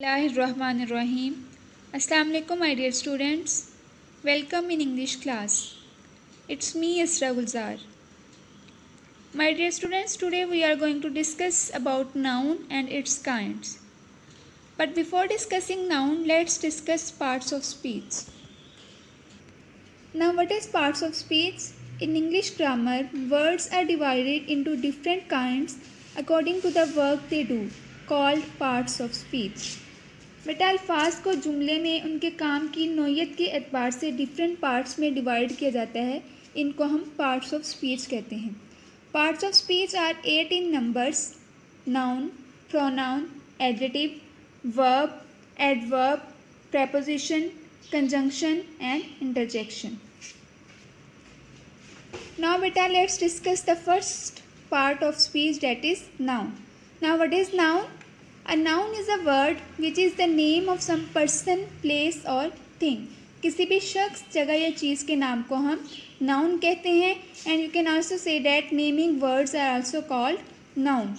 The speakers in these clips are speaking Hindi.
Bismillahirrahmanirrahim. Assalamu alaikum my dear students. Welcome in English class. It's me Isra Gulzar. My dear students, today we are going to discuss about noun and its kinds. But before discussing noun, let's discuss parts of speech. Now what is parts of speech? In English grammar, words are divided into different kinds according to the work they do, called parts of speech. बेटा अल्फाज को जुमले में उनके काम की नौयत के एतबार से डिफरेंट पार्ट्स में डिवाइड किया जाता है. इनको हम पार्ट्स ऑफ स्पीच कहते हैं. Parts of speech are 8 in numbers: noun, pronoun, adjective, verb, adverb, preposition, conjunction and interjection. Now beta, let's discuss the first part of speech, that is noun. Now what is noun? A noun is a word which is the name of some person, place or thing. किसी भी शख्स, जगह या चीज़ के नाम को हम noun कहते हैं. And you can also say that naming words are also called noun.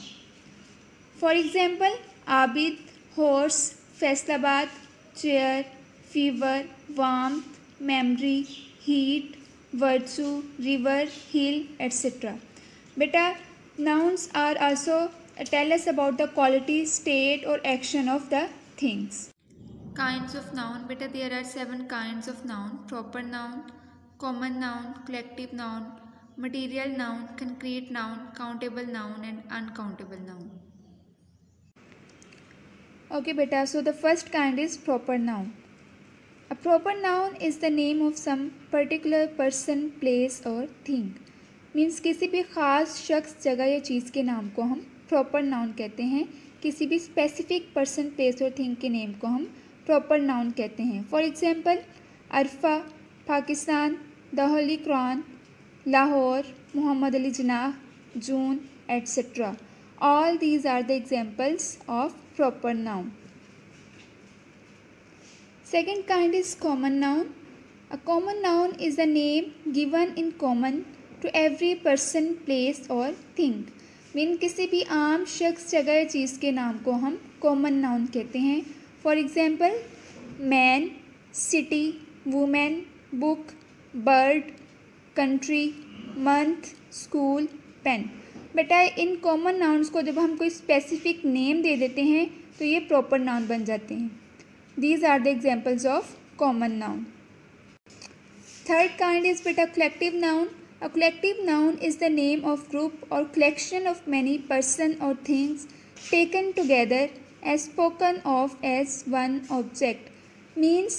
For example, Abid, horse, Faisalabad, chair, fever, warmth, memory, heat, virtue, river, hill, etc. बेटा nouns are also tell us about the quality, state or action of the things. Kinds of noun. बेटा there are 7 kinds of noun: proper noun, common noun, collective noun, material noun, concrete noun, countable noun and uncountable noun. Okay beta, so the first kind is proper noun. A proper noun is the name of some particular person, place or thing. Means किसी भी ख़ास शख्स, जगह या चीज़ के नाम को हम प्रॉपर नाउन कहते हैं. किसी भी स्पेसिफिक पर्सन, प्लेस और थिंग के नेम को हम प्रॉपर नाउन कहते हैं. For example, Arfa, Pakistan, the Holy Quran, Lahore, Mohammad Ali Jinnah, June, etcetera. All these are the examples of proper noun. Second kind is common noun. A common noun is the name given in common to every person, place or thing. Mean किसी भी आम शख्स, जगह या चीज़ के नाम को हम कॉमन नाउन कहते हैं. For example, man, city, women, book, bird, country, month, school, pen. बेटा इन कॉमन नाउन्स को जब हम कोई स्पेसिफिक नेम दे देते हैं तो ये प्रॉपर नाउन बन जाते हैं. These are the examples of common noun. Third kind is beta collective noun. A collective noun is the name of group or collection of many person or things taken together as spoken of as one object. Means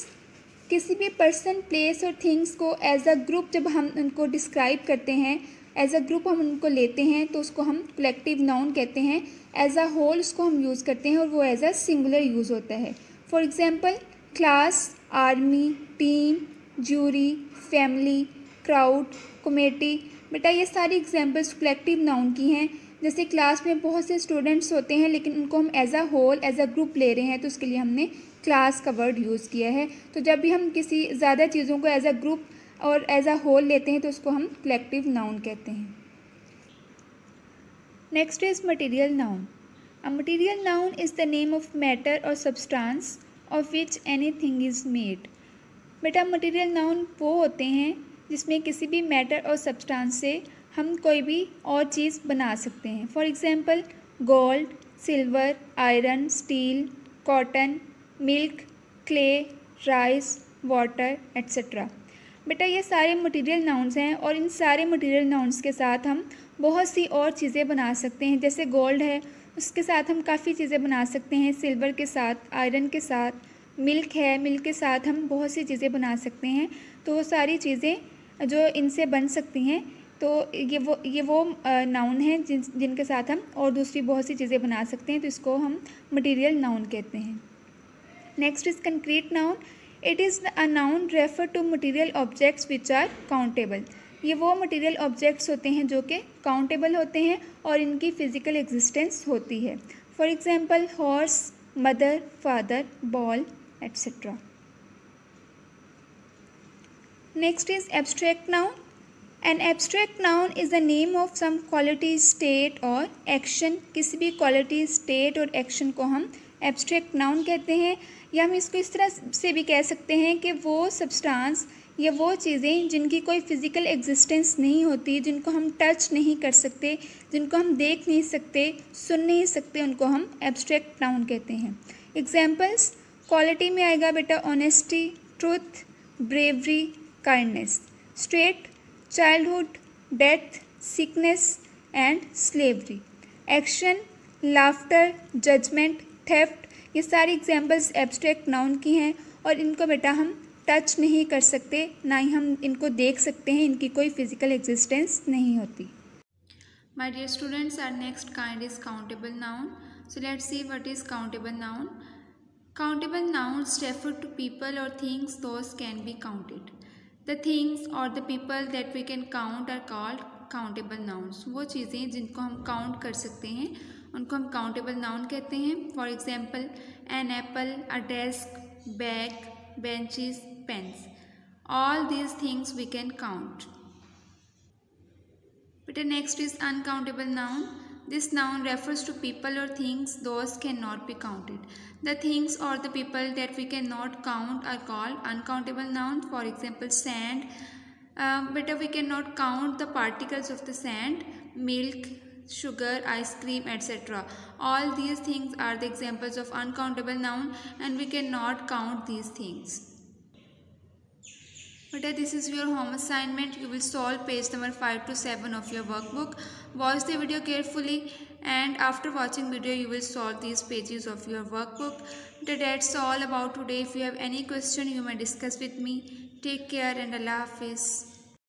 किसी भी person, place और things को as a group जब हम उनको describe करते हैं, as a group हम उनको लेते हैं तो उसको हम collective noun कहते हैं. as a whole उसको हम यूज़ करते हैं और वो as a singular यूज़ होता है. For example, class, army, team, jury, family, crowd, committee. बेटा ये सारी एग्जाम्पल्स कलेक्टिव नाउन की हैं. जैसे क्लास में बहुत से स्टूडेंट्स होते हैं लेकिन उनको हम as a whole, as a group ले रहे हैं तो उसके लिए हमने क्लास का वर्ड यूज़ किया है. तो जब भी हम किसी ज़्यादा चीज़ों को एज अ ग्रुप और एज अ होल लेते हैं तो उसको हम कलेक्टिव नाउन कहते हैं. Next is material noun. A material noun is the name of matter or substance of which anything is made. बेटा मटीरियल नाउन वो होते हैं जिसमें किसी भी मैटर और सब्सटेंस से हम कोई भी और चीज़ बना सकते हैं. For example, gold, silver, iron, steel, cotton, milk, clay, rice, water etcetera. बेटा ये सारे मटीरियल नाउन्स हैं और इन सारे मटीरियल नाउन्स के साथ हम बहुत सी और चीज़ें बना सकते हैं. जैसे गोल्ड है, उसके साथ हम काफ़ी चीज़ें बना सकते हैं. सिल्वर के साथ, आयरन के साथ, मिल्क है, मिल्क के साथ हम बहुत सी चीज़ें बना सकते हैं. तो वो सारी चीज़ें जो इनसे बन सकती हैं तो ये वो नाउन हैं जिनके साथ हम और दूसरी बहुत सी चीज़ें बना सकते हैं. तो इसको हम मटीरियल नाउन कहते हैं. Next is concrete noun. It is a noun refer to material objects which are countable. ये वो मटेरियल ऑब्जेक्ट्स होते हैं जो कि काउंटेबल होते हैं और इनकी फ़िज़िकल एग्जिस्टेंस होती है. For example, horse, mother, father, ball etcetera. Next is abstract noun. An abstract noun is the name of some quality, state और एक्शन. किसी भी क्वालिटी, स्टेट और एक्शन को हम एब्स्ट्रैक्ट नाउन कहते हैं। या हम इसको इस तरह से भी कह सकते हैं कि वो सब्सटेंस या वो चीज़ें जिनकी कोई फिज़िकल एग्जिस्टेंस नहीं होती, जिनको हम टच नहीं कर सकते, जिनको हम देख नहीं सकते, सुन नहीं सकते, उनको हम एब्स्ट्रैक्ट नाउन कहते हैं। एग्जाम्पल्स क्वालिटी में आएगा बेटा honesty, truth, bravery, kindness. State childhood, death, sickness and slavery. Action laughter, judgement, theft, ये सारी एग्जाम्पल्स एब्स्ट्रैक्ट नाउन की हैं और इनको बेटा हम टच नहीं कर सकते, ना ही हम इनको देख सकते हैं, इनकी कोई फिजिकल एग्जिस्टेंस नहीं होती। My dear students, our next kind is countable noun. So let's see what is countable noun. Countable nouns refer to people or things those can be counted. The things or the people that we can count are called countable nouns. वो चीज़ें जिनको हम काउंट कर सकते हैं उनको हम countable noun कहते हैं. For example, an apple, a desk, bag, benches, pens. All these things we can count. But the next is uncountable noun. This noun refers to people or things those cannot be counted. The things or the people that we cannot count are called uncountable nouns. For example, sand. But we cannot count the particles of the sand, milk, sugar, ice cream, etc. All these things are the examples of uncountable noun and we cannot count these things. But this is your home assignment. You will solve page number 5 to 7 of your workbook. Watch the video carefully and after watching video you will solve these pages of your workbook. But that's all about today. If you have any question you may discuss with me. Take care and Allah Hafiz.